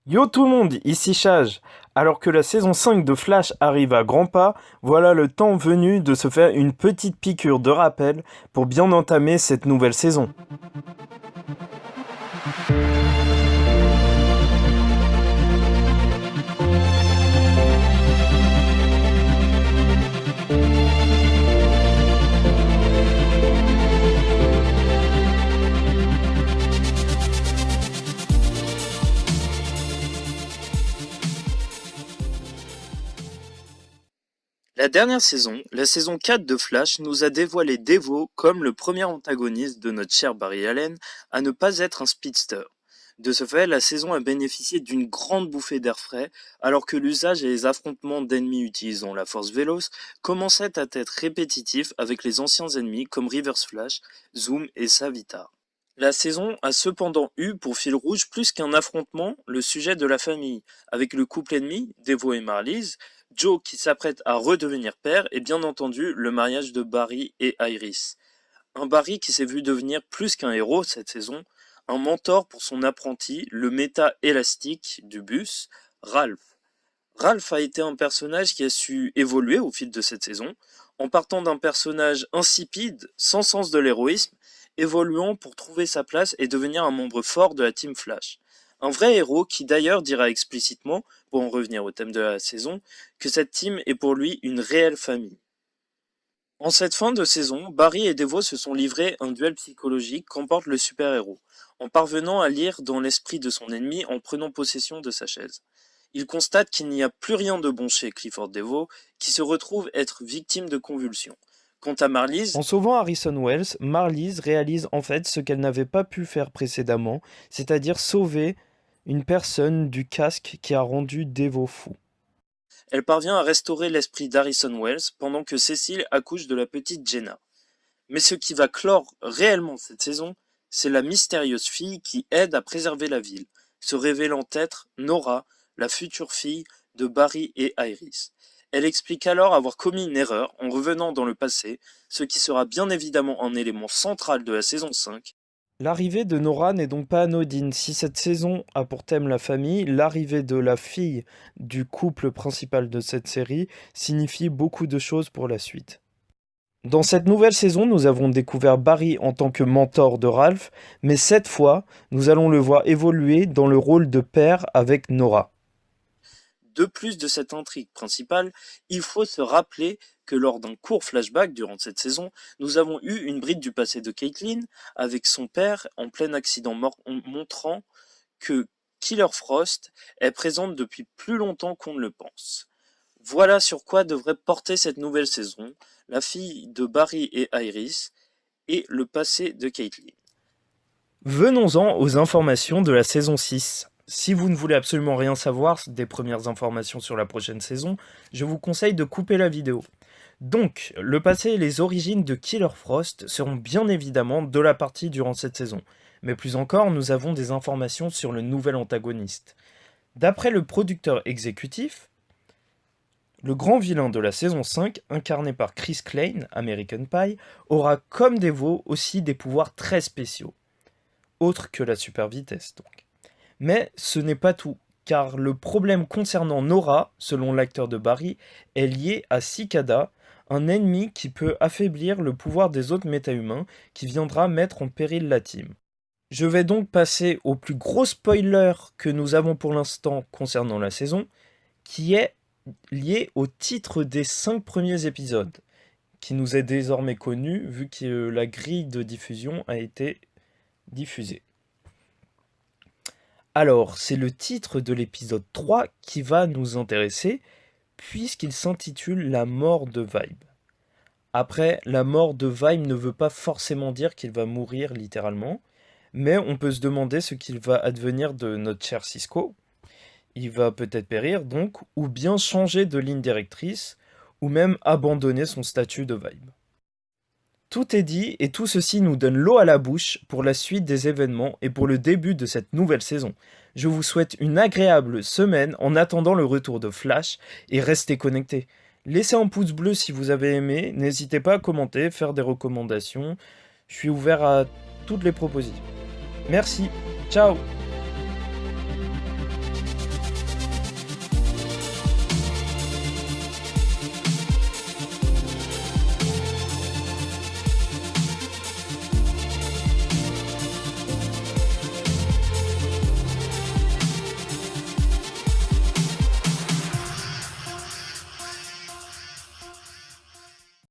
Yo tout le monde, ici Chage. Alors que la saison 5 de Flash arrive à grands pas, voilà le temps venu de se faire une petite piqûre de rappel pour bien entamer cette nouvelle saison. La dernière saison, la saison 4 de Flash, nous a dévoilé Devo comme le premier antagoniste de notre cher Barry Allen à ne pas être un speedster. De ce fait, la saison a bénéficié d'une grande bouffée d'air frais, alors que l'usage et les affrontements d'ennemis utilisant la force Veloz commençaient à être répétitifs avec les anciens ennemis comme Reverse Flash, Zoom et Savitar. La saison a cependant eu pour fil rouge plus qu'un affrontement, le sujet de la famille, avec le couple ennemi, Devo et Marlize, Joe qui s'apprête à redevenir père et bien entendu le mariage de Barry et Iris. Un Barry qui s'est vu devenir plus qu'un héros cette saison, un mentor pour son apprenti, le méta élastique du bus, Ralph. Ralph a été un personnage qui a su évoluer au fil de cette saison, en partant d'un personnage insipide, sans sens de l'héroïsme, évoluant pour trouver sa place et devenir un membre fort de la Team Flash. Un vrai héros qui d'ailleurs dira explicitement, pour en revenir au thème de la saison, que cette team est pour lui une réelle famille. En cette fin de saison, Barry et Devo se sont livrés un duel psychologique qu'emporte le super-héros, en parvenant à lire dans l'esprit de son ennemi en prenant possession de sa chaise. Il constate qu'il n'y a plus rien de bon chez Clifford Devo, qui se retrouve être victime de convulsions. Quant à Marlize, En sauvant Harrison Wells, Marlize réalise en fait ce qu'elle n'avait pas pu faire précédemment, c'est-à-dire sauver une personne du casque qui a rendu Devo fou. elle parvient à restaurer l'esprit d'Harrison Wells pendant que Cécile accouche de la petite Jenna. Mais ce qui va clore réellement cette saison, c'est la mystérieuse fille qui aide à préserver la ville, se révélant être Nora, la future fille de Barry et Iris. Elle explique alors avoir commis une erreur en revenant dans le passé, ce qui sera bien évidemment un élément central de la saison 5. L'arrivée de Nora n'est donc pas anodine. Si cette saison a pour thème la famille, l'arrivée de la fille du couple principal de cette série signifie beaucoup de choses pour la suite. Dans cette nouvelle saison, nous avons découvert Barry en tant que mentor de Ralph, mais cette fois, nous allons le voir évoluer dans le rôle de père avec Nora. De plus de cette intrigue principale, il faut se rappeler que lors d'un court flashback durant cette saison, nous avons eu une bride du passé de Caitlin avec son père en plein accident mort, montrant que Killer Frost est présente depuis plus longtemps qu'on ne le pense. Voilà sur quoi devrait porter cette nouvelle saison, la fille de Barry et Iris et le passé de Caitlin. Venons-en aux informations de la saison 6. Si vous ne voulez absolument rien savoir des premières informations sur la prochaine saison, je vous conseille de couper la vidéo. Donc, le passé et les origines de Killer Frost seront bien évidemment de la partie durant cette saison. Mais plus encore, nous avons des informations sur le nouvel antagoniste. D'après le producteur exécutif, le grand vilain de la saison 5, incarné par Chris Klein, American Pie, aura comme Devo aussi des pouvoirs très spéciaux. Autre que la super vitesse donc. Mais ce n'est pas tout, car le problème concernant Nora, selon l'acteur de Barry, est lié à Cicada, un ennemi qui peut affaiblir le pouvoir des autres méta-humains, qui viendra mettre en péril la team. Je vais donc passer au plus gros spoiler que nous avons pour l'instant concernant la saison, qui est lié au titre des 5 premiers épisodes, qui nous est désormais connu vu que la grille de diffusion a été diffusée. Alors, c'est le titre de l'épisode 3 qui va nous intéresser, puisqu'il s'intitule La mort de Vibe. Après, la mort de Vibe ne veut pas forcément dire qu'il va mourir littéralement, mais on peut se demander ce qu'il va advenir de notre cher Cisco. Il va peut-être périr donc, ou bien changer de ligne directrice, ou même abandonner son statut de Vibe. Tout est dit et tout ceci nous donne l'eau à la bouche pour la suite des événements et pour le début de cette nouvelle saison. Je vous souhaite une agréable semaine en attendant le retour de Flash et restez connectés. Laissez un pouce bleu si vous avez aimé, n'hésitez pas à commenter, faire des recommandations. Je suis ouvert à toutes les propositions. Merci, ciao!